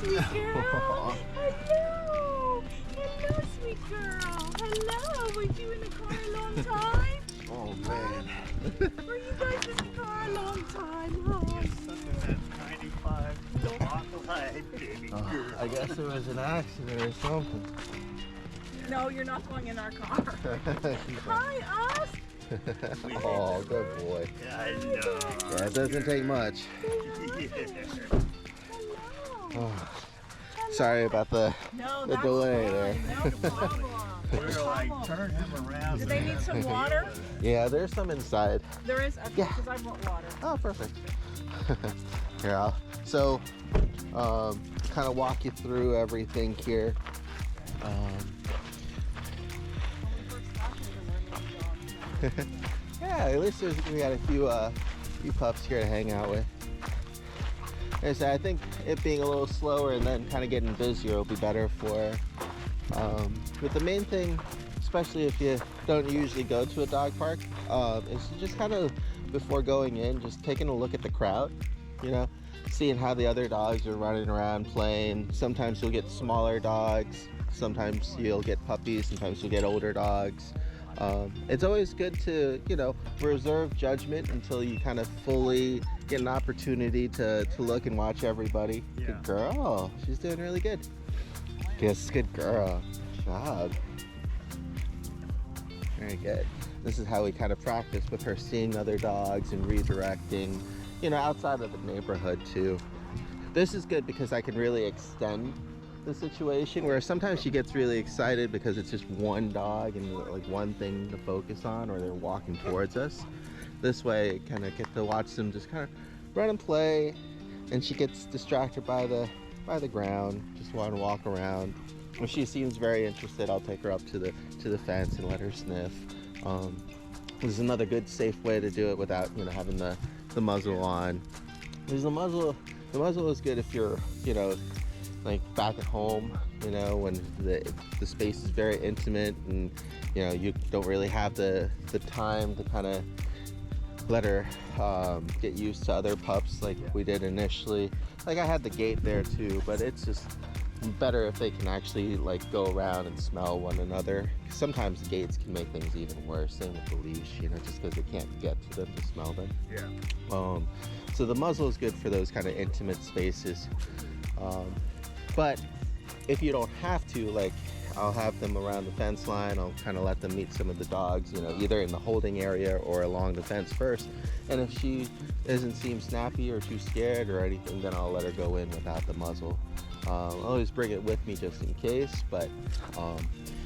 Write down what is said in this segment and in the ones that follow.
sweet girl. Hello. Hello, sweet girl. Hello. Were you in the car a long time? Oh man. Were you guys in the car a long time, huh? I guess there was an accident or something. No, you're not going in our car. Hi, us. Oh, good boy. Yeah, I know. Yeah, it doesn't take much. Hello. Oh, sorry about the That's delay fine. there. No problem. We're like, turn him around. Do they need some water? Yeah, there's some inside. There is? Okay, Yeah. because I brought water. Oh, perfect. Here, kind of walk you through everything here. Yeah, at least we got a few pups here to hang out with. Like I said, I think it being a little slower and then kind of getting busier will be better for her. But the main thing, especially if you don't usually go to a dog park, is just kind of before going in, just taking a look at the crowd, you know, seeing how the other dogs are running around playing. Sometimes you'll get smaller dogs, sometimes you'll get puppies, sometimes you'll get older dogs. It's always good to, you know, reserve judgment until you kind of fully get an opportunity to look and watch everybody. Yeah. Good girl. She's doing really good. Yes, good girl. Good job. Very good. This is how we kind of practice with her, seeing other dogs and redirecting, you know, outside of the neighborhood too. This is good because I can really extend the situation, where sometimes she gets really excited because it's just one dog and like one thing to focus on, or they're walking towards us. This way, kind of get to watch them just kind of run and play, and she gets distracted by the ground, just want to walk around. If she seems very interested, I'll take her up to the fence and let her sniff. This is another good, safe way to do it without, you know, having the muzzle on. Because the muzzle is good if you're, you know, like back at home, you know, when the space is very intimate and, you know, you don't really have the time to kind of let her get used to other pups like we did initially. Like I had the gate there too, but it's just better if they can actually like go around and smell one another. Sometimes the gates can make things even worse. Same with the leash, you know, just because they can't get to them to smell them. Yeah. So the muzzle is good for those kind of intimate spaces. But if you don't have to, like I'll have them around the fence line, I'll kind of let them meet some of the dogs, you know, either in the holding area or along the fence first. And if she doesn't seem snappy or too scared or anything, then I'll let her go in without the muzzle. I'll always bring it with me just in case, but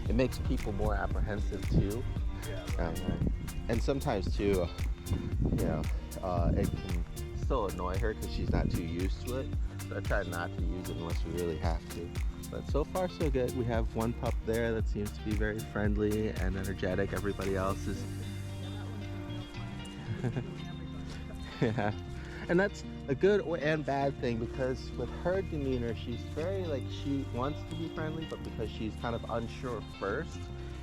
it makes people more apprehensive too. And sometimes too, you know, it can still annoy her because she's not too used to it. So I try not to use it unless we really have to. But so far so good. We have one pup there that seems to be very friendly and energetic. Everybody else is yeah. And that's a good and bad thing, because with her demeanor, she's very like, she wants to be friendly, but because she's kind of unsure first,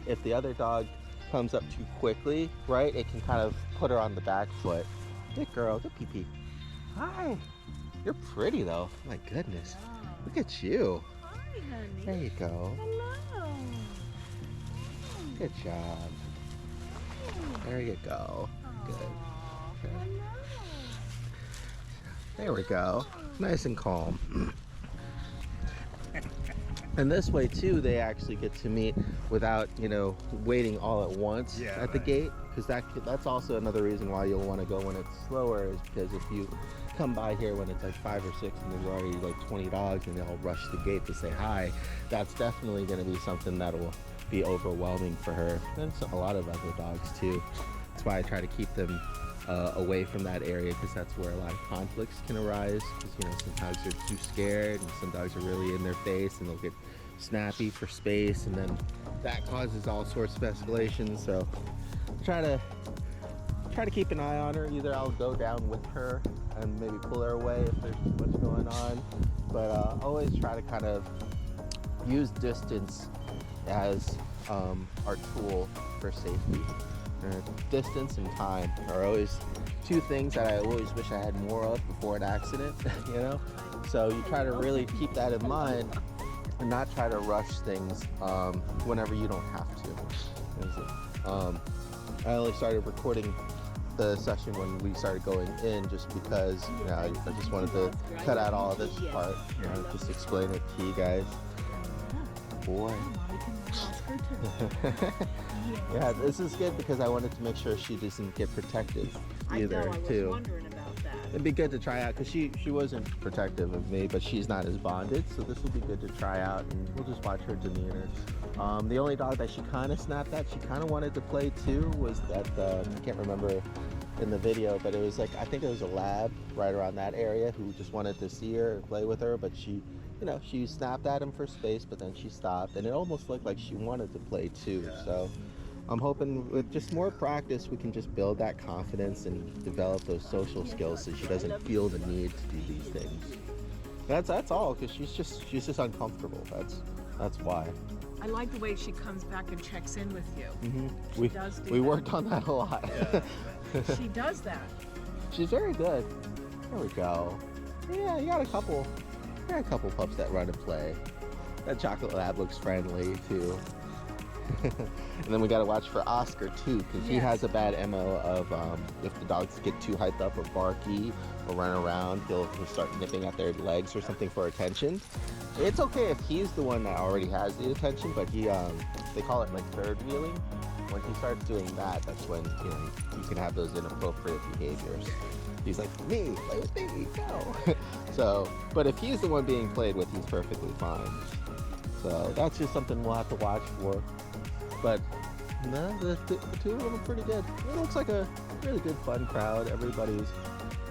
if the other dog comes up too quickly, right, it can kind of put her on the back foot. Good girl, good pee-pee. Hi. You're pretty though. My goodness. Look at you. Hi, honey. There you go. Hello. Good job. There you go. Good. Okay. There we go. Nice and calm. And this way too, they actually get to meet without, you know, waiting all at once at the gate. Because that's also another reason why you'll want to go when it's slower, is because if you come by here when it's like 5 or 6 and there's already like 20 dogs and they all rush the gate to say hi, that's definitely going to be something that will be overwhelming for her, and a lot of other dogs too. That's why I try to keep them away from that area, because that's where a lot of conflicts can arise. Because, you know, some dogs are too scared and some dogs are really in their face and they'll get snappy for space, and then that causes all sorts of escalation. So try to keep an eye on her. Either I'll go down with her and maybe pull her away if there's too much going on, but always try to kind of use distance as our tool for safety. Distance and time are always two things that I always wish I had more of before an accident, you know? So you try to really keep that in mind and not try to rush things whenever you don't have to. I only started recording the session when we started going in just because I just wanted to cut out all of this part, just explain it to you guys. Boy. Yeah, this is good because I wanted to make sure she doesn't get protective either, I know, I was wondering about that. It'd be good to try out because she wasn't protective of me, but she's not as bonded, so this will be good to try out, and we'll just watch her demeanor. The only dog that she kind of snapped at, she kind of wanted to play too, was that, I can't remember in the video, but it was like, I think it was a lab right around that area who just wanted to see her and play with her, but she, she snapped at him for space, but then she stopped, and it almost looked like she wanted to play too. So I'm hoping with just more practice, we can just build that confidence and develop those social skills so she doesn't feel the need to do these things. That's all, because she's just uncomfortable. That's why. I like the way she comes back and checks in with you. We does do we that. worked on that a lot. Yeah. She does that. She's very good. There we go. Yeah, you got a couple pups that run and play. That chocolate lab looks friendly too. And then we got to watch for Oscar too, because he has a bad MO of if the dogs get too hyped up or barky or run around, he'll start nipping at their legs or something for attention. It's okay if he's the one that already has the attention, but he they call it like third wheeling. When he starts doing that, that's when you can have those inappropriate behaviors. He's like, me, play with me, go. So, but if he's the one being played with, he's perfectly fine. So that's just something we'll have to watch for. But no, the two of them are pretty good. It looks like a really good, fun crowd. Everybody's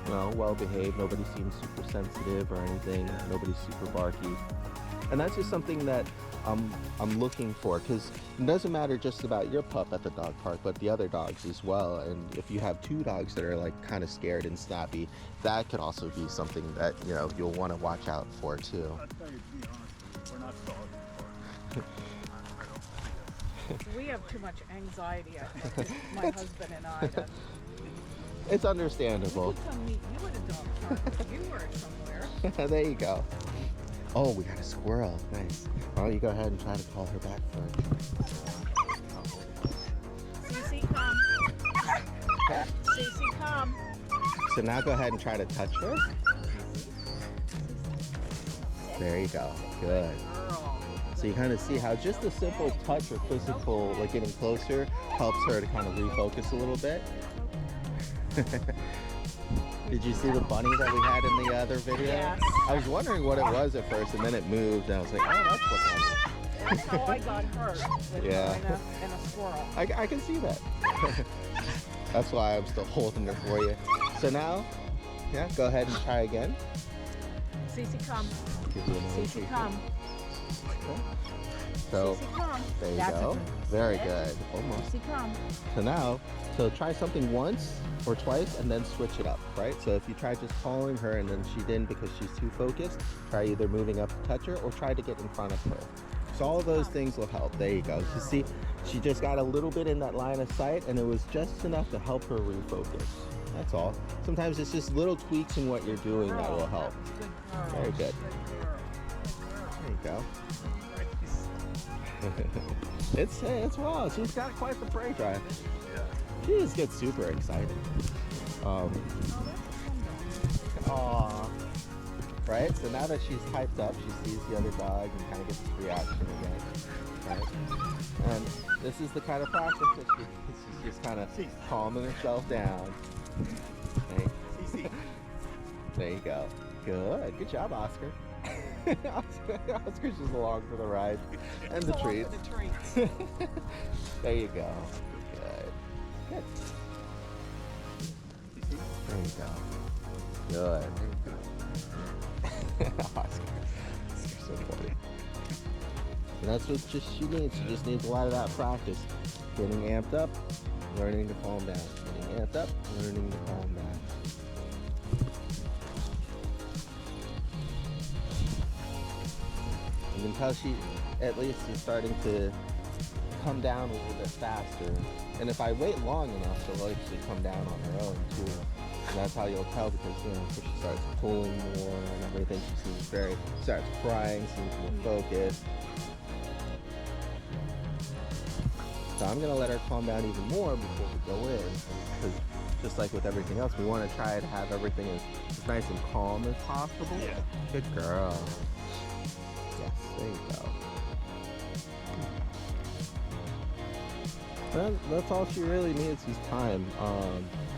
well behaved. Nobody seems super sensitive or anything. Nobody's super barky. And that's just something that I'm looking for, because it doesn't matter just about your pup at the dog park, but the other dogs as well. And if you have two dogs that are like kind of scared and snappy, that could also be something that you'll want to watch out for too. I'll tell you, to be honest, we're not dog park. We have too much anxiety, I think, my husband and I. That It's understandable. we could come meet you at a dog park if you were somewhere. There you go. Oh, we got a squirrel. Nice. Why don't you go ahead and try to call her back first? Cici, come. Cici, come. So now go ahead and try to touch her. There you go. Good. Girl. So you kind of see how just a simple touch or physical, like getting closer, helps her to kind of refocus a little bit. Did you see the bunny that we had in the other video? Yes. I was wondering what it was at first, and then it moved, and I was like, oh, that's what that is. That's how I got hurt. With Yeah. and a squirrel. I can see that. That's why I'm still holding it for you. So now, go ahead and try again. Cici, come. Give you another Cici, treat. come. So Cici, come. there you That's a go. good Very sit. good. Almost. Cici, come. So now, try something once or twice and then switch it up, right? So if you try just calling her and then she didn't because she's too focused, try either moving up to touch her or try to get in front of her. So all of those things will help. There you go. You see, she just got a little bit in that line of sight, and it was just enough to help her refocus. That's all. Sometimes it's just little tweaks in what you're doing that will help. Good girl. Very good. Good girl. There you go. It's wild. She's got quite the prey drive. Yeah. She just gets super excited. Oh, that's a fun dog. Aww. Right? So now that she's hyped up, she sees the other dog and kind of gets this reaction again. Right? And this is the kind of practice that she's just kind of calming herself down. Okay. There you go. Good. Good job, Oscar. Oscar's just along for the ride. And the Go on treats. for the treats. There you go. Good. Good. There you go. Good. Oscar's so funny. And that's what she needs. She just needs a lot of that practice. Getting amped up, learning to calm down. Getting amped up, learning to calm down. You can tell she, at least, is starting to come down a little bit faster. And if I wait long enough, she'll actually come down on her own too. And that's how you'll tell because, you know, if she starts pulling more and everything, she starts crying, seems more focused. So I'm gonna let her calm down even more before we go in, because just like with everything else, we want to try to have everything as nice and calm as possible. Yeah. Good girl. Yes, there you go. That's all she really needs is time.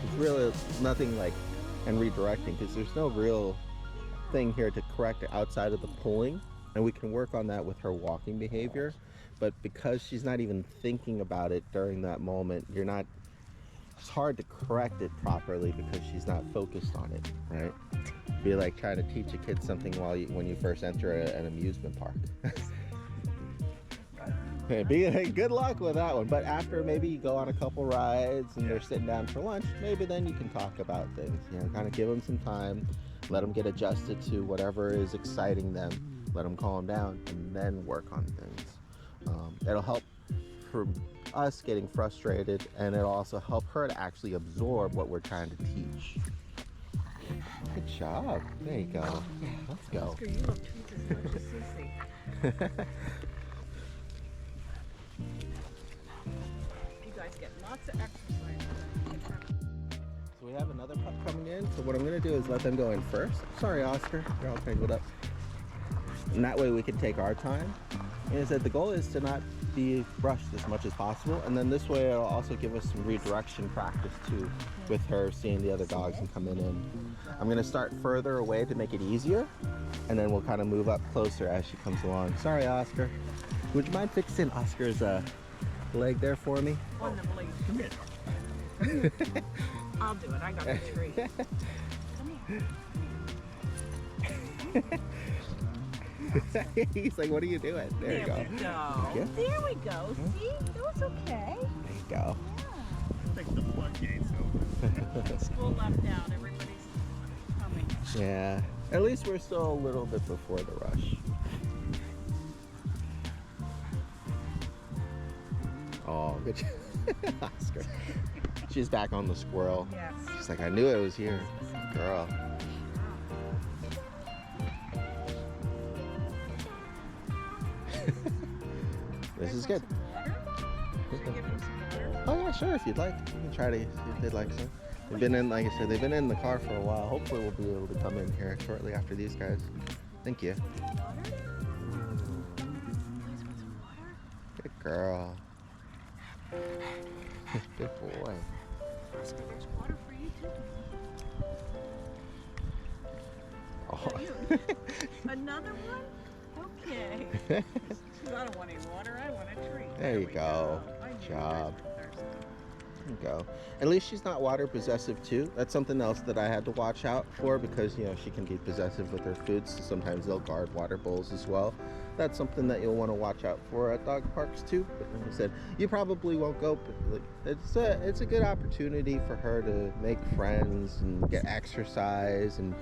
It's really nothing like and redirecting, because there's no real thing here to correct outside of the pulling, and we can work on that with her walking behavior. But because she's not even thinking about it during that moment, it's hard to correct it properly because she's not focused on it, right? It'd be like trying to teach a kid something when you first enter an amusement park. Good luck with that one. But after maybe you go on a couple rides and they're sitting down for lunch, maybe then you can talk about things. You know, kind of give them some time, let them get adjusted to whatever is exciting them, let them calm down, and then work on things. It'll help for us getting frustrated, and it'll also help her to actually absorb what we're trying to teach. Good job. There you go. Yeah, let's go. Oscar, you love treats as much as Cici. You guys get lots of exercise. So we have another pup coming in, so what I'm going to do is let them go in first. Sorry, Oscar. You're all tangled up. And that way we can take our time. And I said the goal is to not be rushed as much as possible, and then this way it'll also give us some redirection practice too, with her seeing the other dogs and coming in. I'm going to start further away to make it easier, and then we'll kind of move up closer as she comes along. Sorry, Oscar. Would you mind fixing Oscar's leg there for me? On the blade. Come here. I'll do it. I got the tree. Come here. He's like, what are you doing? There you go. We go. There we go. See? It was okay. There you go. I think the floodgates open. School left out. Everybody's coming. Yeah. At least we're still a little bit before the rush. Oh, good job. Oscar. She's back on the squirrel. Yes. She's like, I knew it was here. Girl. This is good. Should I give him some water? Oh yeah, sure, if you'd like. You can try to see if they'd like some. They've been in, like I said, they've been in the car for a while. Hopefully we'll be able to come in here shortly after these guys. Thank you. Good girl. Good boy. Oscar, there's water for you too. Oh. Another one? Okay. I don't want any water. I want a treat. There you we go. I knew Good you job. guys were thirsty. There you go. At least she's not water possessive too. That's something else that I had to watch out for, because you know she can be possessive with her food, so sometimes they'll guard water bowls as well. That's something that you'll want to watch out for at dog parks too. But like I said, you probably won't go, but it's a good opportunity for her to make friends and get exercise and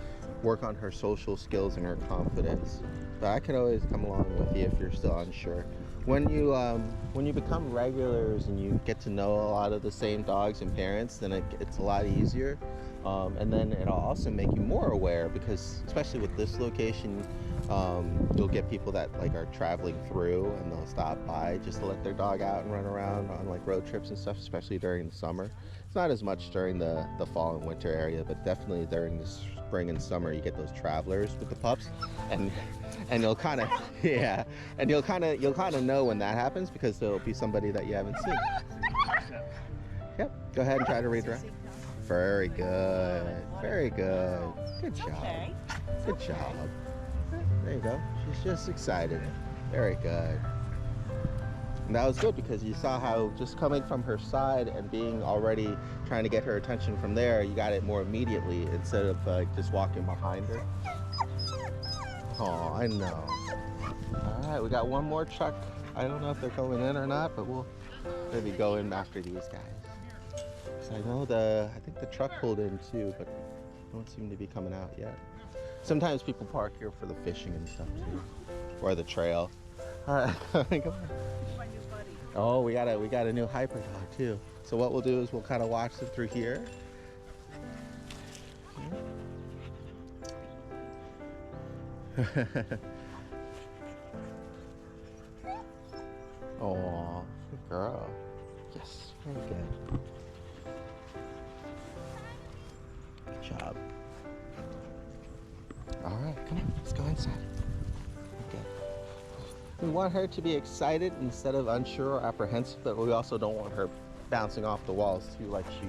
work on her social skills and her confidence. But I can always come along with you if you're still unsure. When you become regulars and you get to know a lot of the same dogs and parents, then it's a lot easier. And then it'll also make you more aware, because especially with this location, you'll get people that like are traveling through and they'll stop by just to let their dog out and run around on like road trips and stuff, especially during the summer. It's not as much during the fall and winter area, but definitely during the spring and summer you get those travelers with the pups, and you'll kind of and you'll kind of know when that happens, because there'll be somebody that you haven't seen. Yep, go ahead and try to redirect. Very good, very good. Good job. Okay. Good job. There you go. She's just excited. Very good. And that was good, because you saw how just coming from her side and being already trying to get her attention from there, you got it more immediately instead of just walking behind her. Oh, I know. All right, we got one more truck. I don't know if they're going in or not, but we'll maybe go in after these guys. So I know I think the truck pulled in too, but don't seem to be coming out yet. Sometimes people park here for the fishing and stuff too, or the trail. All right, come on. My new buddy. Oh, we got a new hyper dog too. So what we'll do is we'll kind of watch them through here. Oh, good girl. Yes, very good. Good job. All right, come on, let's go inside. Okay. We want her to be excited instead of unsure or apprehensive, but we also don't want her bouncing off the walls too, like she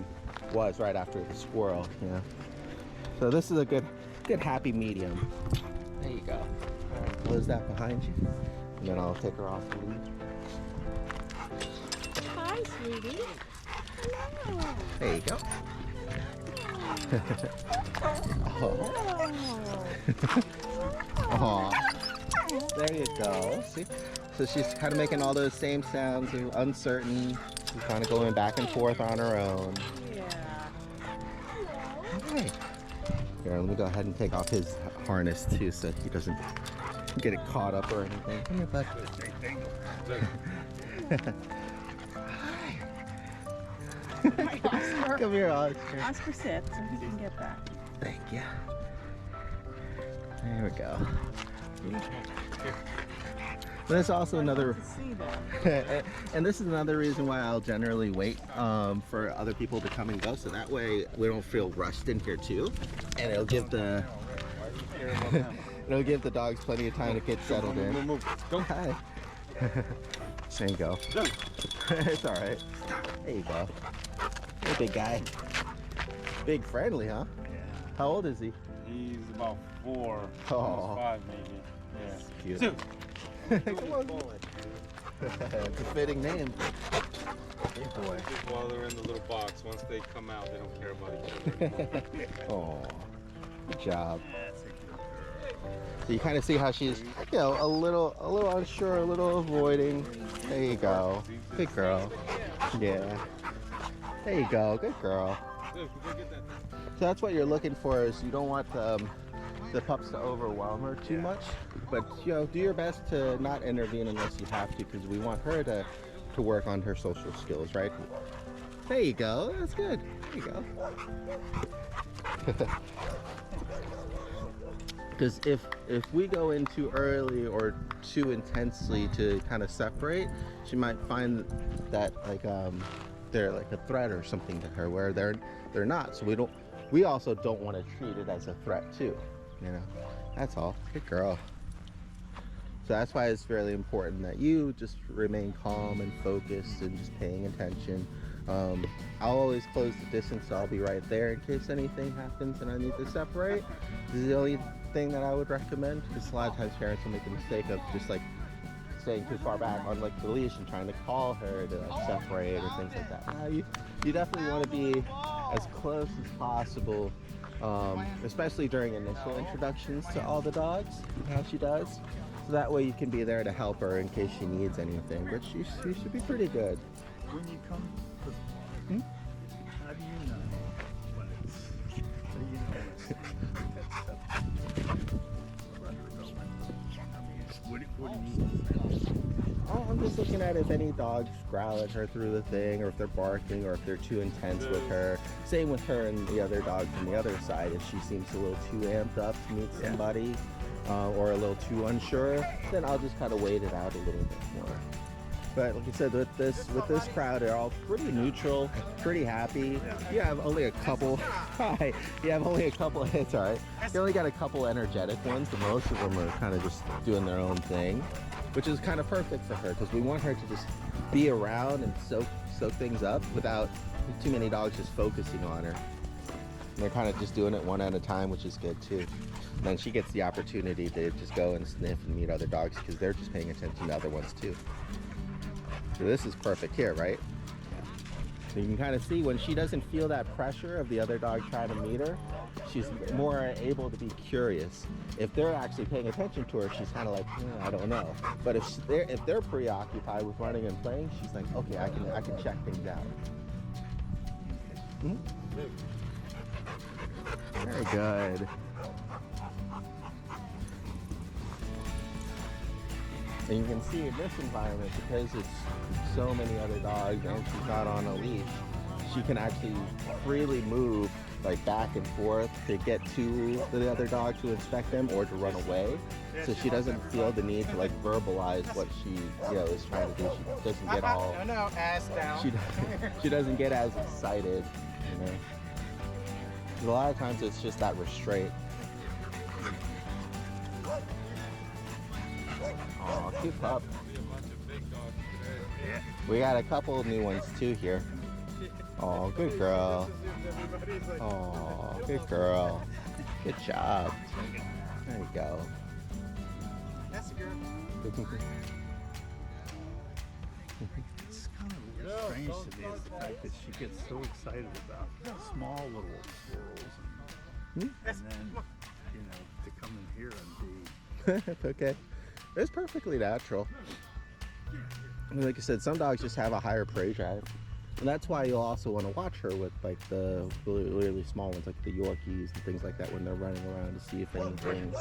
was right after the squirrel, you know. So this is a good happy medium. There you go. All right, close that behind you, and then I'll take her off the lead. Hi, sweetie. Hello. There you go. Oh. There you go. See? So she's kind of making all those same sounds, uncertain. She's kind of going back and forth on her own. Yeah. Okay. Here, let me go ahead and take off his harness too so he doesn't get it caught up or anything. Come here, bud. Oscar. Come here, Oscar. Oscar, sit so he can get back. Thank you. There we go. That's also another, See that. and this is another reason why I'll generally wait for other people to come and go, so that way we don't feel rushed in here too, and it'll give the dogs plenty of time to get settled in. Go. Hi. There you go. It's all right. There you go. Hey, big guy. Big friendly, huh? Yeah. How old is he? He's about 4, Oh. almost 5 maybe. Yeah. Cute. Two. Come on. It's a fitting name. Big boy. Just while they're in the little box, once they come out, they don't care about each other. Oh, good job. So you kind of see how she's, you know, a little unsure, a little avoiding. There you go. Good girl. Yeah. There you go. Good girl. So that's what you're looking for, is you don't want the pups to overwhelm her too much, but you know, do your best to not intervene unless you have to, because we want her to work on her social skills, right? There you go. That's good. There you go. Because if we go in too early or too intensely to kind of separate, she might find that like they're like a threat or something to her, where they're not. So we also don't want to treat it as a threat too, you know. That's all. Good girl. So that's why it's really important that you just remain calm and focused and just paying attention. I'll always close the distance, so I'll be right there in case anything happens and I need to separate. This is the only thing that I would recommend, because a lot of times parents will make the mistake of just like staying too far back on like the leash and trying to call her to like separate or things like that. You definitely want to be as close as possible, especially during initial introductions to all the dogs, how she does. So that way you can be there to help her in case she needs anything, but she should be pretty good. When you come to the park, how do you know when it's, how do you know what do you mean? Oh, I'm just looking at if any dogs growl at her through the thing, or if they're barking, or if they're too intense with her. Same with her and the other dog from the other side. If she seems a little too amped up to meet somebody, or a little too unsure, then I'll just kind of wait it out a little bit more. But like I said, with this crowd, they're all pretty neutral, pretty happy. You have only a couple. Hi. You have only a couple. It's all right. You only got a couple energetic ones. The most of them are kind of just doing their own thing, which is kind of perfect for her, because we want her to just be around and soak things up without too many dogs just focusing on her. And they're kind of just doing it one at a time, which is good too. And then she gets the opportunity to just go and sniff and meet other dogs, because they're just paying attention to other ones too. So this is perfect here, right? So you can kind of see when she doesn't feel that pressure of the other dog trying to meet her, she's more able to be curious. If they're actually paying attention to her, she's kind of like, I don't know. But if they're preoccupied with running and playing, she's like, okay, I can check things out. Very good. And you can see in this environment, because it's so many other dogs and she's not on a leash, she can actually freely move like back and forth to get to the other dog to inspect them or to run away. So she doesn't feel the need to like verbalize what she is trying to do. She doesn't get all No, ass down. she doesn't get as excited, you know. 'Cause a lot of times it's just that restraint. Oh, cute pup. We got a couple of new ones too here. Oh, good girl. Oh, good girl. Good job. There you go. That's a girl. It's kind of strange to me is the fact that she gets so excited about small little squirrels and then, you know, to come in here and be. It's okay. It's perfectly natural. Like I said, some dogs just have a higher prey drive. And that's why you'll also want to watch her with like the really small ones, like the Yorkies and things like that, when they're running around to see if anything,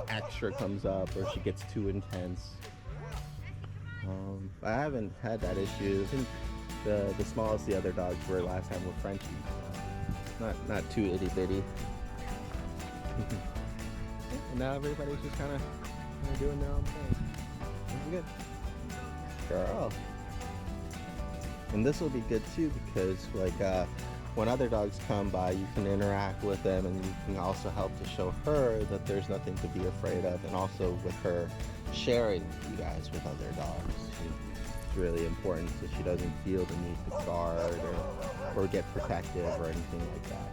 extra comes up or she gets too intense. I haven't had that issue. I think the smallest the other dogs were last time were Frenchies. Not too itty bitty. And now everybody's just kind of doing their own thing. It's good. Girl. And this will be good too because when other dogs come by, you can interact with them and you can also help to show her that there's nothing to be afraid of, and also with her sharing you guys with other dogs. It's really important so she doesn't feel the need to guard or get protective or anything like that.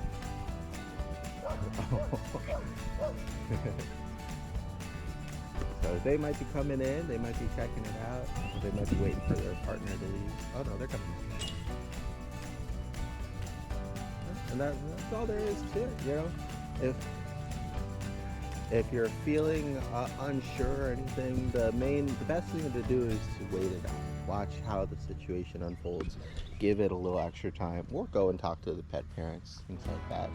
So they might be coming in, they might be checking it out, they might be waiting for their partner to leave. Oh no, they're coming in. And that's all there is to it, If you're feeling unsure or anything, the best thing to do is to wait it out. Watch how the situation unfolds. Give it a little extra time, or go and talk to the pet parents, things like that.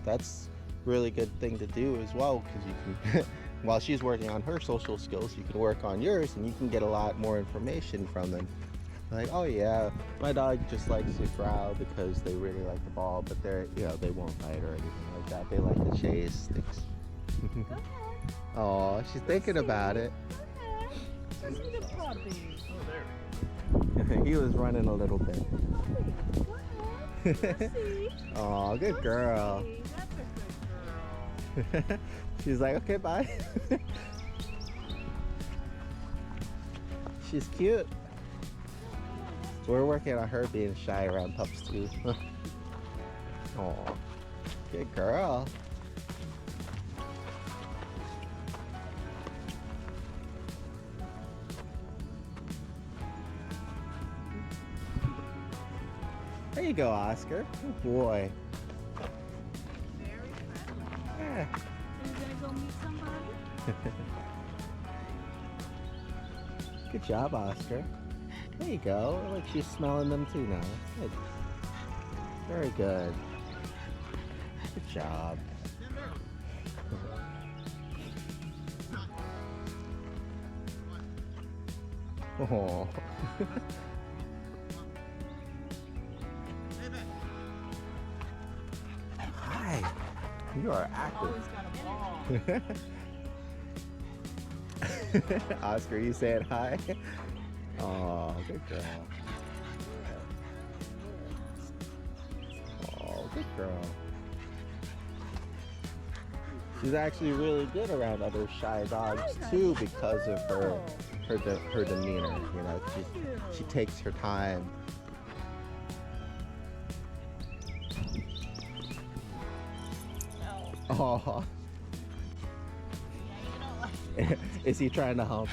That's a really good thing to do as well, because you can, while she's working on her social skills, you can work on yours, and you can get a lot more information from them. Like, oh yeah, my dog just likes to growl because they really like the ball, but they won't bite or anything like that. They like to chase things. Go ahead. Oh, she's thinking about it. Go ahead. Go see the puppy. Oh, there. He was running a little bit. Go ahead. Go see. Oh, good girl. See, that's a good girl. She's like, okay, bye. She's cute. We're working on her being shy around pups too. Oh, good girl. There you go, Oscar. Good boy. Very friendly. Yeah. Are you gonna go meet somebody? Good job, Oscar. There you go. Like she's smelling them too now. Good. Very good. Good job. Oh. Hi. You are active. Always got a ball. Oscar, you saying hi? Oh, good girl. Oh, good girl. She's actually really good around other shy dogs too because of her demeanor. She takes her time. Oh. Is he trying to hump?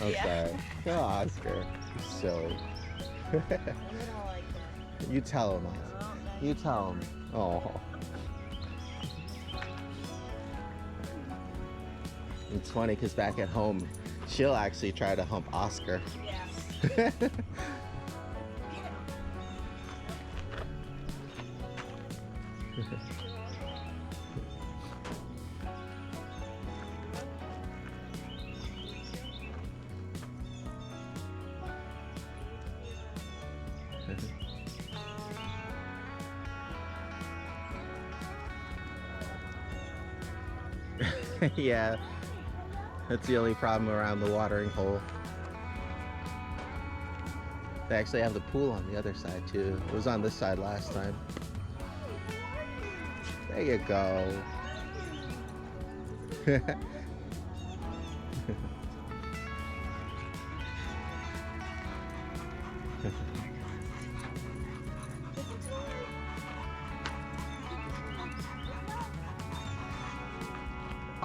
I'm sorry. Go, Oscar. You're silly. You tell him, Oscar. You tell him. Oh. It's funny because back at home, she'll actually try to hump Oscar. Yes. Yeah, that's the only problem around the watering hole. They actually have the pool on the other side too. It was on this side last time. There you go.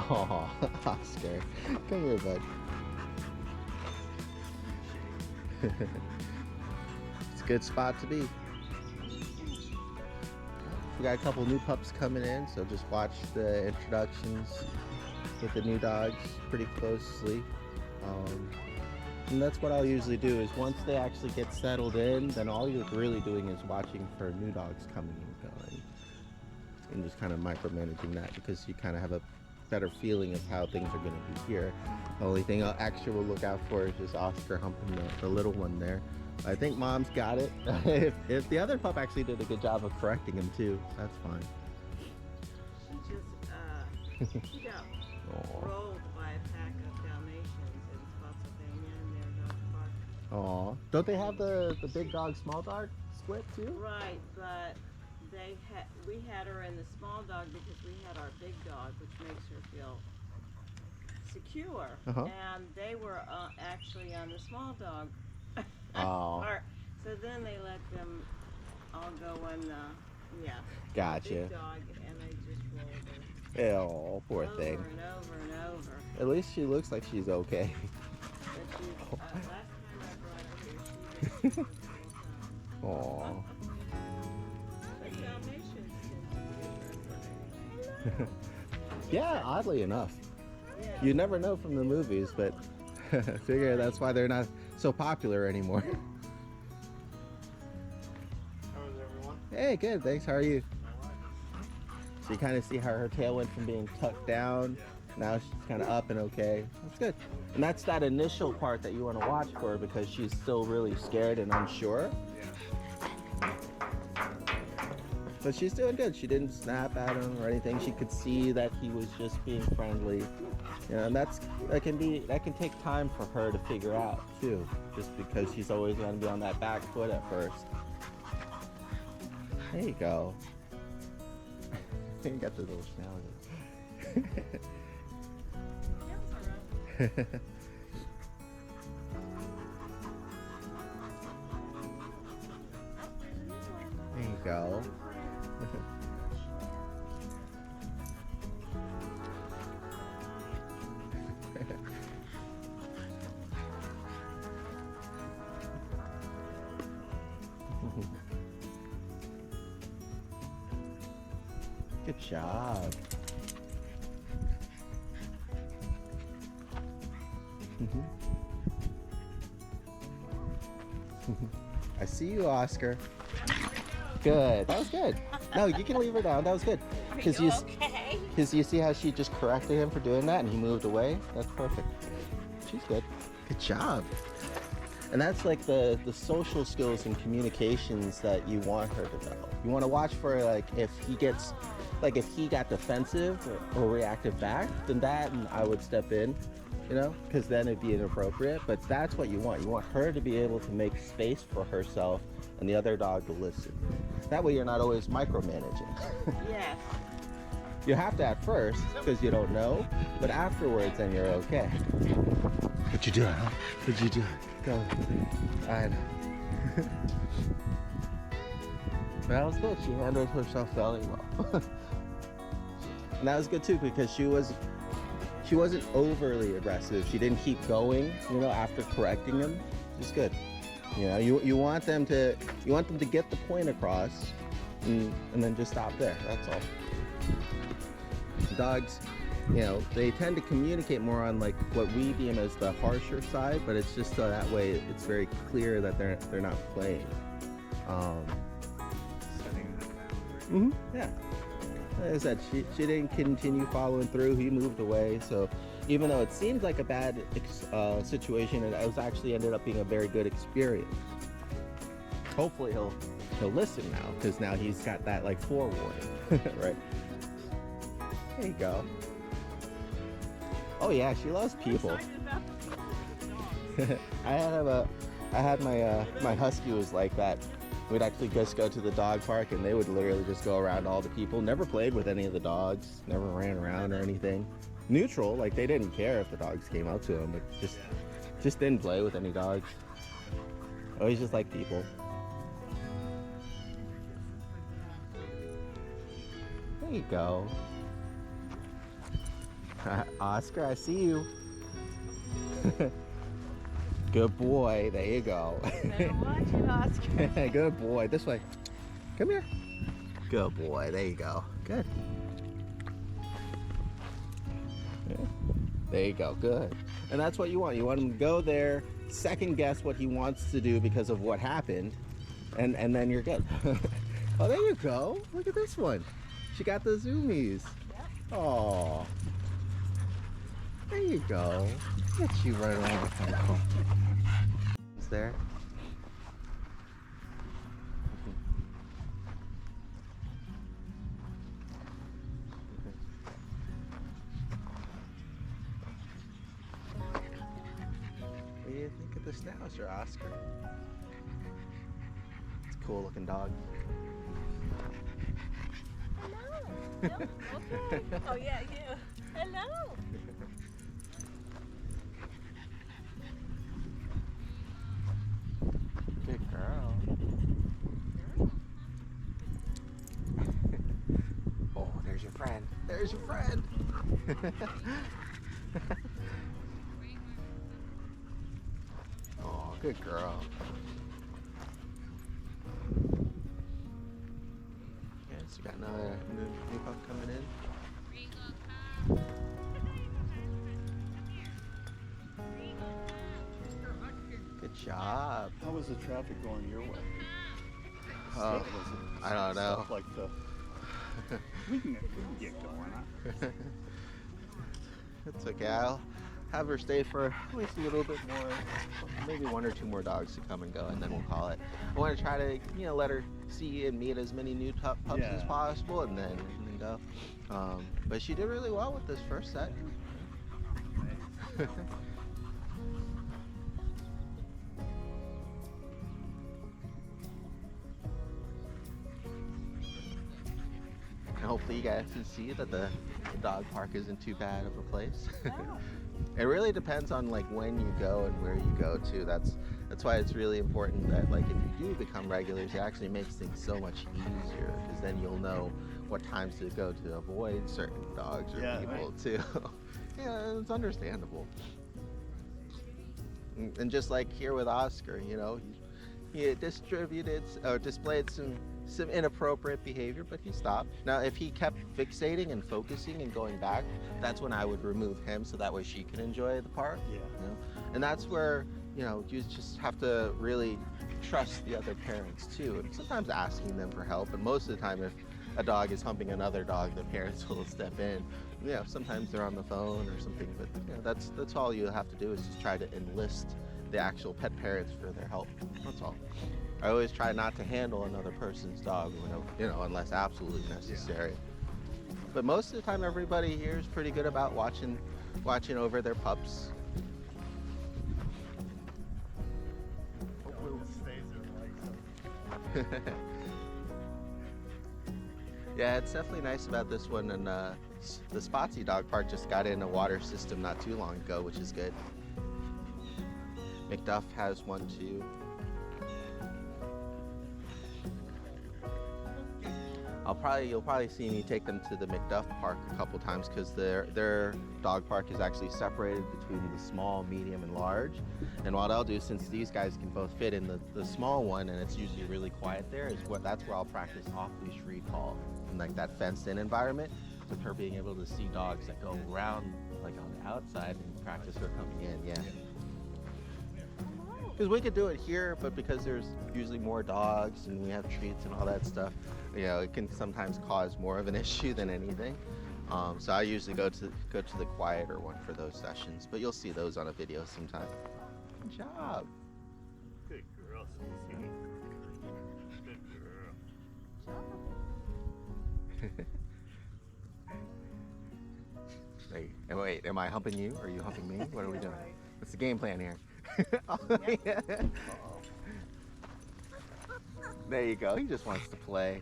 Oh, Oscar. Come here, bud. It's a good spot to be. We got a couple new pups coming in, so just watch the introductions with the new dogs pretty closely. And that's what I'll usually do, is once they actually get settled in, then all you're really doing is watching for new dogs coming and going. And just kind of micromanaging that, because you kind of have a better feeling of how things are going to be here. The only thing extra we'll look out for is just Oscar humping the little one there. I think Mom's got it. if the other pup actually did a good job of correcting him too, that's fine. She got rolled by a pack of Dalmatians in Spotsylvania, and they're dog park. Aw. Don't they have the big dog, small dog split too? Right, but we had her in the small dog because we had our big dog, which makes her feel secure. And they were actually on the small dog part. So then they let them all go on the Gotcha. big dog, and they just rolled her Oh, poor over thing. and over and over. At least she looks like she's okay. But she's, last time I brought her here, she was the whole time. Aw. But Dalmatians tend to be Yeah, oddly enough. Yeah. You never know from the movies, but I figure that's why they're not so popular anymore. How is everyone? Hey, good, thanks. How are you? So you kind of see how her tail went from being tucked down. Now she's kind of up and okay. That's good. And that's that initial part that you want to watch for, because she's still really scared and unsure. But she's doing good. She didn't snap at him or anything. She could see that he was just being friendly. You know, and that can take time for her to figure out too, just because she's always going to be on that back foot at first. There you go. You got the little snout. There you go. Good job. I see you, Oscar. Good. That was good. No, you can leave her down. That was good. Because you see how she just corrected him for doing that, and he moved away. That's perfect. She's good. Good job. And that's like the social skills and communications that you want her to know. You want to watch for, like, if he got defensive or reactive back, then and I would step in, you know, because then it'd be inappropriate. But that's what you want. You want her to be able to make space for herself and the other dog to listen. That way you're not always micromanaging. Yes. You have to at first, because you don't know, but afterwards then you're okay. What you doing, huh? What you doing? Go. I know. That was good. She handled herself very well. And that was good too, because she wasn't overly aggressive. She didn't keep going, you know, after correcting him. It's good. You know, you want them to get the point across, and then just stop there. That's all. Dogs, you know, they tend to communicate more on like what we deem as the harsher side, but it's just so that way it's very clear that they're not playing. Setting the boundary. Yeah. Like I said, she didn't continue following through. He moved away. So even though it seemed like a bad situation, it was actually ended up being a very good experience. Hopefully he'll listen now, because now he's got that like forewarning, right? There you go. Oh yeah, she loves people. Excited about the people than the dogs. I had my husky was like that. We'd actually just go to the dog park and they would literally just go around all the people. Never played with any of the dogs, never ran around or anything. Neutral, like they didn't care if the dogs came up to them, but just didn't play with any dogs. Always just like people. There you go. Oscar, I see you. Good boy. There you go. Better watch it, Oscar. Good boy. This way. Come here. Good boy. There you go. Good. Yeah. There you go. Good. And that's what you want. You want him to go there, second guess what he wants to do because of what happened, and then you're good. Oh, there you go. Look at this one. She got the zoomies. Yep. Oh. There you go. Look at you right around the fence. Is there? What do you think of the schnauzer, Oscar? It's a cool looking dog. Hello. No? Okay. Oh yeah, you. Hello. Good girl. Oh, there's your friend. There's your friend. Oh, good girl. Yes, you got another new pup coming in. Good job. How was the traffic going your way? Oh, Was it I don't know. stuff like the we can get going, huh? It's okay. I'll have her stay for at least a little bit more, maybe one or two more dogs to come and go, and then we'll call it. I want to try to, let her see and meet as many new pups as Yeah. possible, and then go. But she did really well with this first set. And hopefully you guys can see that the dog park isn't too bad of a place. It really depends on like when you go and where you go to. That's why it's really important that like if you do become regulars, it actually makes things so much easier, because then you'll know what times to go to avoid certain dogs or people too. Yeah, it's understandable. And just like here with Oscar, he distributed or displayed some inappropriate behavior, but he stopped. Now, if he kept fixating and focusing and going back, that's when I would remove him so that way she can enjoy the park. Yeah. And that's where, you just have to really trust the other parents too. And sometimes asking them for help. And most of the time, if a dog is humping another dog, the parents will step in. Sometimes they're on the phone or something, but that's all you have to do is just try to enlist the actual pet parents for their help. That's all. I always try not to handle another person's dog, unless absolutely necessary. But most of the time, everybody here is pretty good about watching over their pups. Hopefully it stays there like Yeah, it's definitely nice about this one, and the Spotsy Dog Park just got in a water system not too long ago, which is good. McDuff has one too. You'll probably see me take them to the McDuff Park a couple times, because their dog park is actually separated between the small, medium, and large. And what I'll do, since these guys can both fit in the small one, and it's usually really quiet there, that's where I'll practice off-leash recall in like that fenced-in environment, with her being able to see dogs that go around like on the outside and practice her coming in. Yeah. Because we could do it here, but because there's usually more dogs and we have treats and all that stuff, it can sometimes cause more of an issue than anything. So I usually go to the quieter one for those sessions, but you'll see those on a video sometime. Good job. good girl, Cici. Good girl. Wait, am I humping you or are you humping me? What are we doing? Right. What's the game plan here? Oh, yeah. There you go. He just wants to play.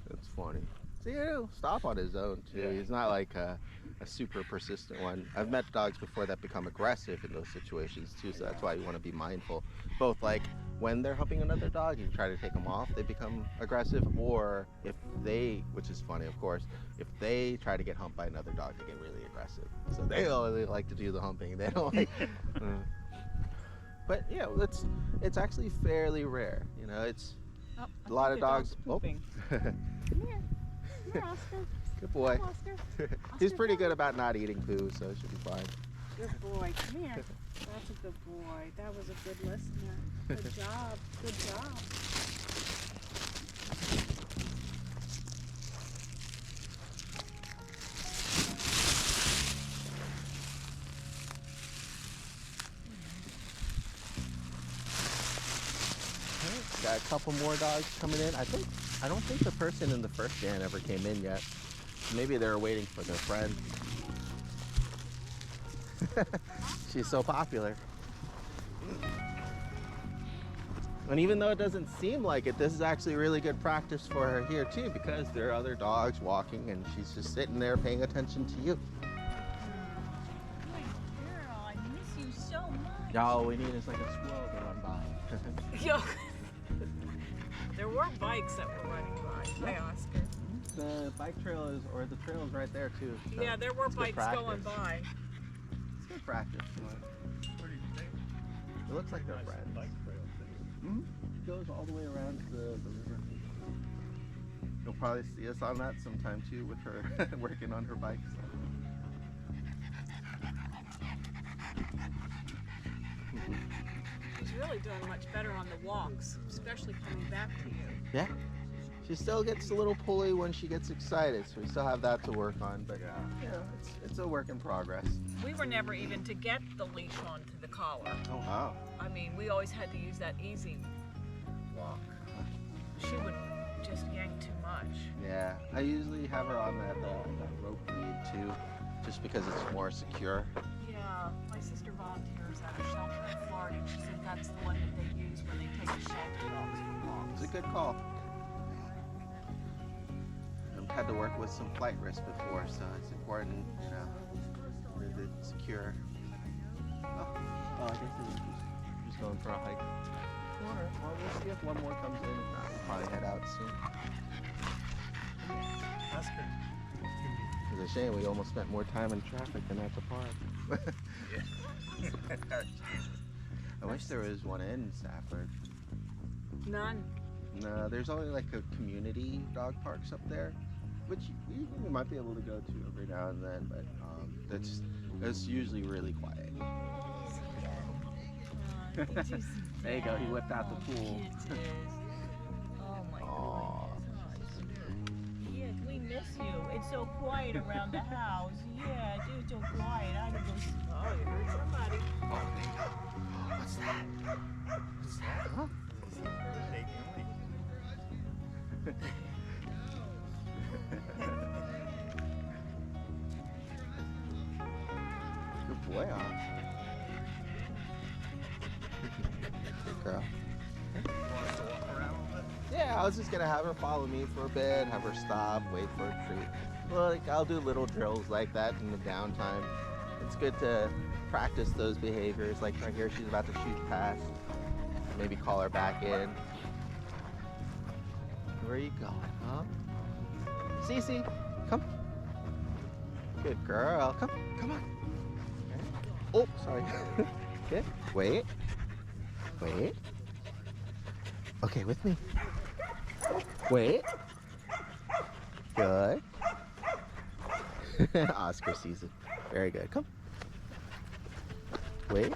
That's funny. See, he'll stop on his own too. Yeah. He's not like a super persistent one. I've met dogs before that become aggressive in those situations too, so that's why you want to be mindful. Both like when they're humping another dog, you try to take them off, they become aggressive, or if they, which is funny of course, if they try to get humped by another dog, they get really aggressive. So they only like to do the humping. They don't like. But yeah, it's actually fairly rare. You know, it's Oh, a lot of dogs. Pooping. Come here. Come here, Oscar. Good boy. Come, Oscar. He's Oscar, pretty come. good about not eating poo, so it should be fine. Good boy. Come here. That's a good boy. That was a good listener. Good job. Good job. Got a couple more dogs coming in. I don't think the person in the first stand ever came in yet. Maybe they were waiting for their friend. She's so popular. And even though it doesn't seem like it, this is actually really good practice for her here too, because there are other dogs walking and she's just sitting there paying attention to you. Good girl. I miss you so much. All we need is like a squirrel to run by. Yo. There were bikes that were running by. Hi, Oscar. The bike trail is, or the trail is right there too. So Yeah, there were it's good bikes going practice. by. It's good practice. What do you think? It looks like they're Nice friends. bike trail thing. Mm-hmm. Goes all the way around the river. You'll probably see us on that sometime too with her working on her bike. So. She's really doing much better on the walks, especially coming back to you. Yeah. She still gets a little pulley when she gets excited, so we still have that to work on. But you know, it's a work in progress. We were never even to get the leash onto the collar. Oh wow. I mean, we always had to use that easy walk. She would just yank too much. Yeah. I usually have her on that rope lead too, just because it's more secure. Yeah, my sister volunteers at a shelter in Florida. She said that's the one that they use when they take the shelter dogs for walks. It's a good call. I've had to work with some flight risk before, so it's important, you know, that it's secure. Oh, I guess it's just going for a hike. Alright, well, we'll see if one more comes in. If not, we'll probably head out soon. Oscar. It's a shame we almost spent more time in traffic than at the park. I wish there was one in Stafford. None. No, there's only like a community dog parks up there, which we might be able to go to every now and then, but it's usually really quiet. There you go, he whipped out the pool. Oh my Aw. goodness. Yes, we miss you. It's so quiet around the house. Yeah, it's so quiet. I don't go. Oh, you heard somebody. Oh, there you go. What's that? What's that? Huh? Hey, Gilly. Good boy, huh? Good girl. You want us to walk around a little bit? Yeah, I was just gonna have her follow me for a bit, have her stop, wait for a treat. Well, like, I'll do little drills like that in the downtime. It's good to practice those behaviors. Like right here, she's about to shoot past. Maybe call her back in. Where are you going, huh? Cici, come. Good girl. Come on. Oh, sorry. Okay, wait. Okay, with me. Wait. Good. Oscar sees it. Very good. Come. Wait.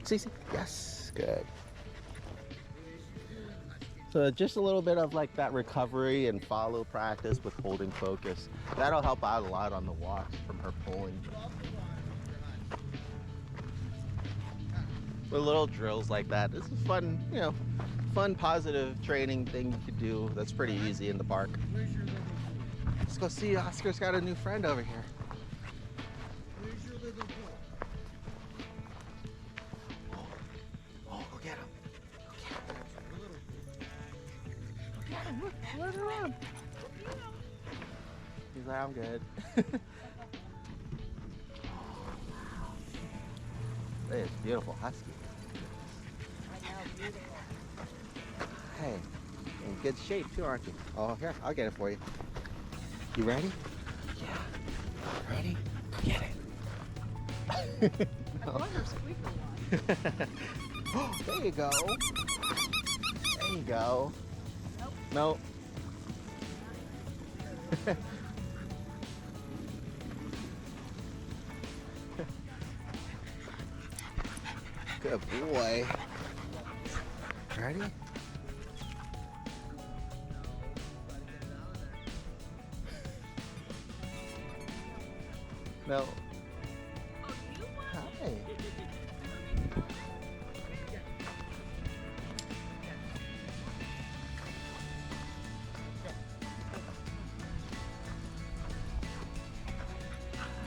Cici. Yes. Good. So just a little bit of like that recovery and follow practice with holding focus. That'll help out a lot on the walks from her pulling. With little drills like that. This is fun, you know, fun, positive training thing you could do that's pretty easy in the park. Let's go see Oscar's got a new friend over here. Where's your little boy? Oh, go get him. Go get him. Look, run around. He's like, I'm good. It's beautiful husky. Hey, in good shape too, aren't you? Oh, here, I'll get it for you. You ready? Yeah. Ready? Get it. No. Oh, there you go. There you go. Nope. Good boy. Ready? No. Hi.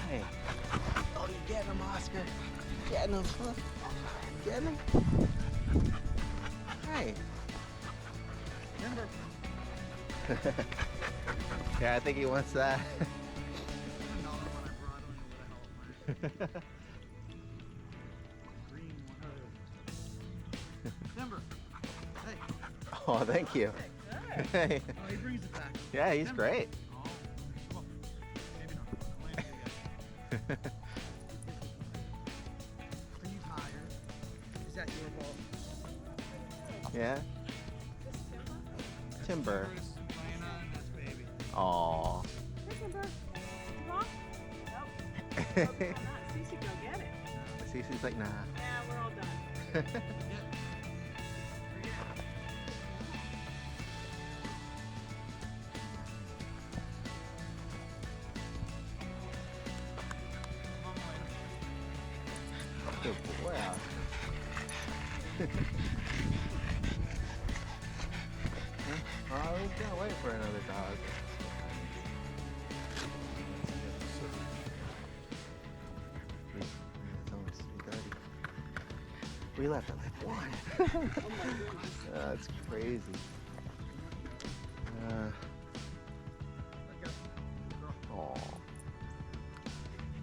Hey. Oh, you getting him, Oscar? Getting him, huh? Getting him? Hey. Yeah, I think he wants that. Timber. Hey. Oh, thank you. Hey. Oh, he brings it back. Yeah, he's great. Oh. Well, maybe not. Are you tired? Is that your ball? Yeah. Timber. Timber's laying on this baby. Aw. Hey, Timber. You want? Nope. Okay, not. Cici, go get it. Cece's like, nah. Yeah, we're all done. Good boy. Oh, he's gonna wait for another dog. We left at like 1. That's crazy. Oh.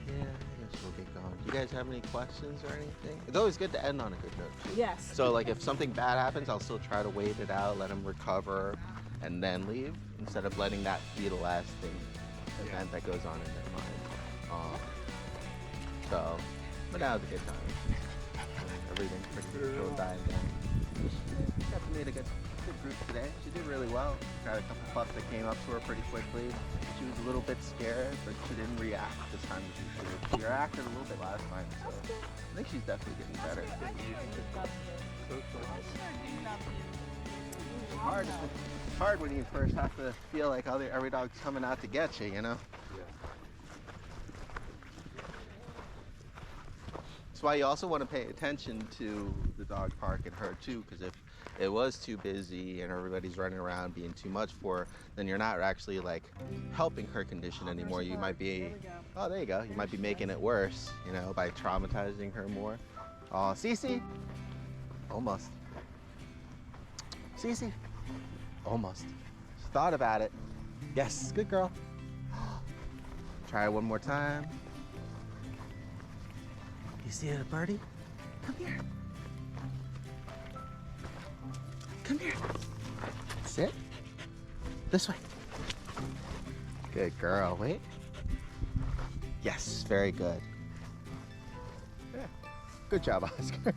Yeah, I guess we'll get going. Do you guys have any questions or anything? It's always good to end on a good note too. Yes. So like if something bad happens, I'll still try to wait it out, let him recover, and then leave, instead of letting that be the last thing, event that goes on in their mind. So, but now's a good time. Everything's pretty still dying down. Got to meet a good group today. She did really well. Got a couple pups that came up to her pretty quickly. She was a little bit scared, but she didn't react this time. She reacted a little bit last time, so I think she's definitely getting better. It's hard when you first have to feel like every dog's coming out to get you, you know? That's why you also want to pay attention to the dog park and her too, because if it was too busy and everybody's running around being too much for her, then you're not actually like helping her condition anymore. You might be, oh, there you go. You might be making it worse, you know, by traumatizing her more. Oh, Cici, almost. Cici, almost. She thought about it. Yes, good girl. Try it one more time. You see it, birdie? Come here. Come here. Sit. This way. Good girl. Wait. Yes, very good. Yeah. Good job, Oscar.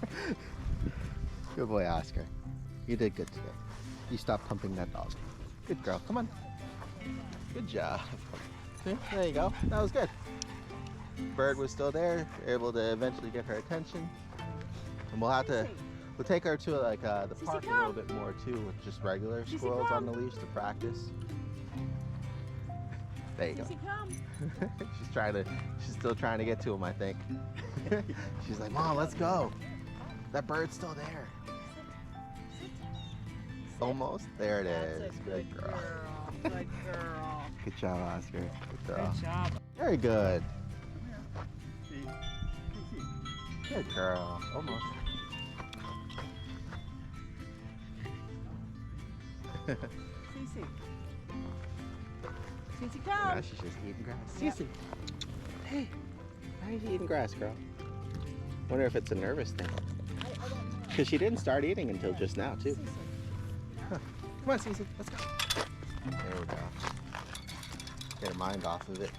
Good boy, Oscar. You did good today. You stopped pumping that dog. Good girl. Come on. Good job. See? There you go. That was good. Bird was still there. You're able to eventually get her attention. And we'll take her to like the park a little bit more too, with just regular squirrels on the leash to practice. There you go. She's still trying to get to him, I think. She's like, Mom, let's go. That bird's still there. Almost. There it That's is. a good girl. Good girl. Good job, Oscar. Good girl. Good job. Very good. See? Good girl. Almost. Cici. Cici, Now come. she's just eating grass. Yep. Cici. Hey, why are you eating grass, girl? Wonder if it's a nervous thing. Because she didn't start eating until just now, too. Huh. Come on, Cici. Let's go. There we go. Get her mind off of it.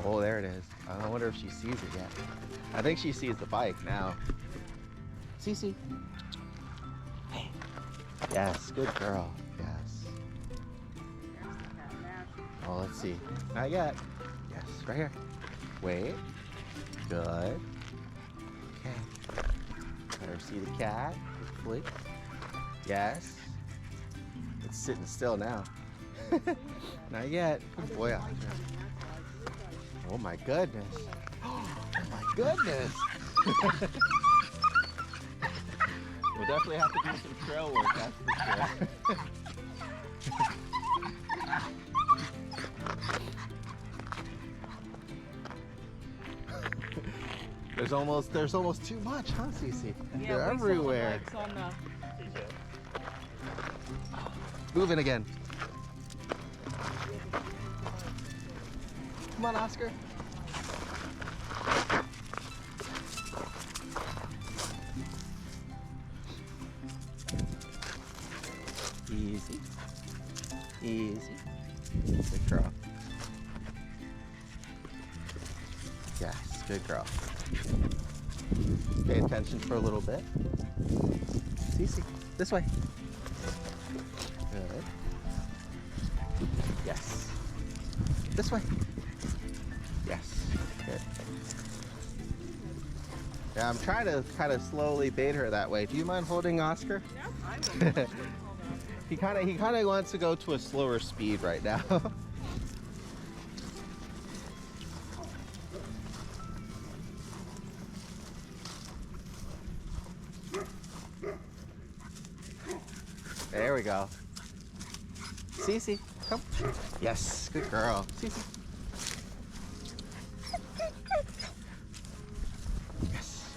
Oh, there it is. I wonder if she sees it yet. I think she sees the bike now. Cici. Hey. Yes, good girl. Yes. Oh, let's see. Not yet. Yes, right here. Wait. Good. Okay. Let her see the cat. Hopefully. Yes. It's sitting still now. Not yet. Good boy, Oscar. Oh my goodness. Oh my goodness. We'll definitely have to do some trail work, that's for sure. There's almost too much, huh, Cici? They're everywhere. Moving again. Come on, Oscar. Easy. Easy. Good girl. Yes, good girl. Pay attention for a little bit. Cici, this way. Good. Yes. This way. Yes. Good. Yeah, I'm trying to kind of slowly bait her that way. Do you mind holding Oscar? Yep, I will. He kind of wants to go to a slower speed right now. There we go. Cici, come. Yes, good girl. Cici. Yes.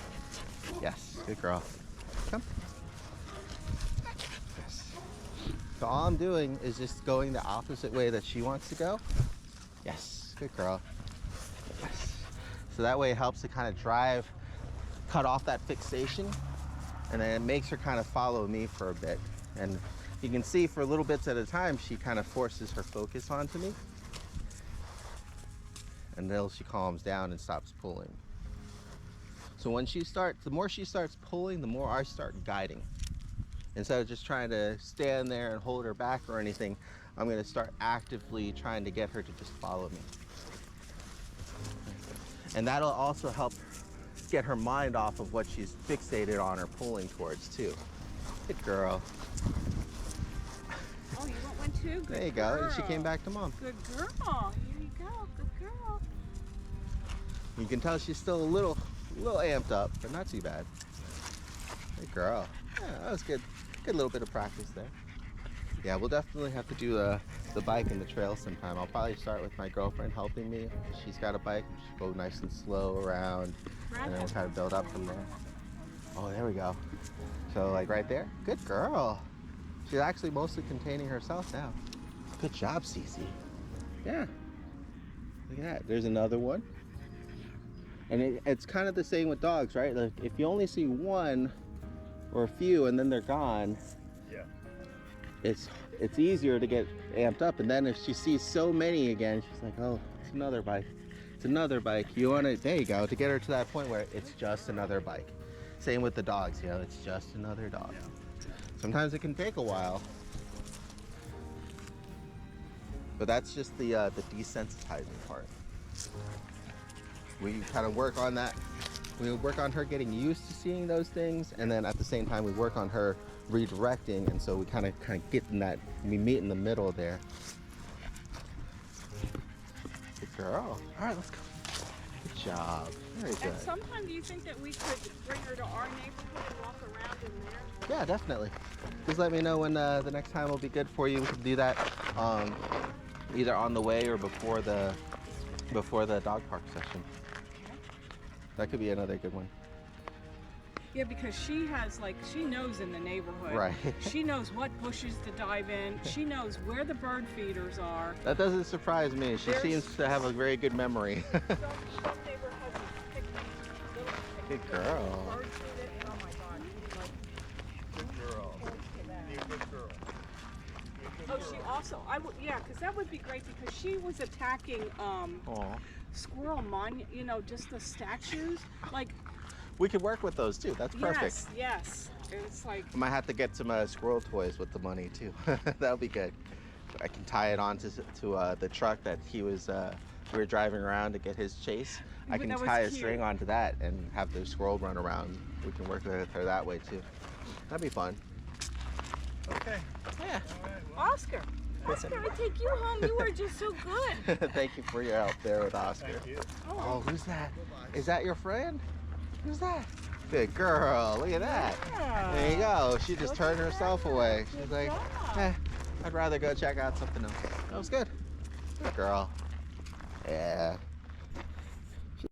Yes, good girl. Come. Yes. So all I'm doing is just going the opposite way that she wants to go. Yes, good girl. Yes. So that way it helps to kind of cut off that fixation, and then it makes her kind of follow me for a bit. And you can see for little bits at a time, she kind of forces her focus onto me until she calms down and stops pulling. So the more she starts pulling, the more I start guiding. Instead of just trying to stand there and hold her back or anything, I'm going to start actively trying to get her to just follow me. And that'll also help get her mind off of what she's fixated on or pulling towards too. Good girl. Oh, you want one too? Good There you girl. go. And she came back to mom. Good girl. Here you go. Good girl. You can tell she's still a little amped up, but not too bad. Good girl. Yeah, that was good. Good little bit of practice there. Yeah, we'll definitely have to do the bike and the trail sometime. I'll probably start with my girlfriend helping me. She's got a bike. Just go nice and slow around, and then we'll kind of build up from there. Oh, there we go. So like right there. Good girl. She's actually mostly containing herself now. Good job, Cici. Yeah. Look at that. There's another one. And it's kind of the same with dogs, right? Like if you only see one or a few and then they're gone, Yeah. it's easier to get amped up. And then if she sees so many again, she's like, oh, it's another bike. It's another bike. You want to, there you go, to get her to that point where it's just another bike. Same with the dogs, you know, it's just another dog. Sometimes it can take a while. But that's just the desensitizing part. We kind of work on that. We work on her getting used to seeing those things, and then at the same time we work on her redirecting, and so we kind of get in that, we meet in the middle there. Good girl. All right, let's go. Good job. Very good. And sometime do you think that we could bring her to our neighborhood and walk around in there? Yeah, definitely. Just let me know when the next time will be good for you. We can do that either on the way or before the dog park session. That could be another good one. Yeah, because she has, like, she knows in the neighborhood. Right. She knows what bushes to dive in. She knows where the bird feeders are. That doesn't surprise me. She seems to have a very good memory. Some neighbor has a picnic, little Good picnic girl. bird feeder, and oh my God, she's like, Good girl. close to that. Be a good girl. Oh, she also, yeah, because that would be great because she was attacking Aw. squirrel you know, just the statues. Like, We could work with those too. That's perfect. yes, yes. It's like, I might have to get some squirrel toys with the money too. That'll be good. I can tie it on to the truck that we were driving around to get his chase. I But can that was tie a cute. string onto that and have the squirrel run around. We can work with her that way too. That'd be fun. Okay. Yeah. Oscar, I take you home. You were just so good. Thank you for your help there with Oscar. Thank you. Oh, who's that? Is that your friend? Who's that? Good girl. Look at that. Yeah. There you go. She just Look turned at herself that. away. She's Good like, job. I'd rather go check out something else. That was good. Good girl. Yeah.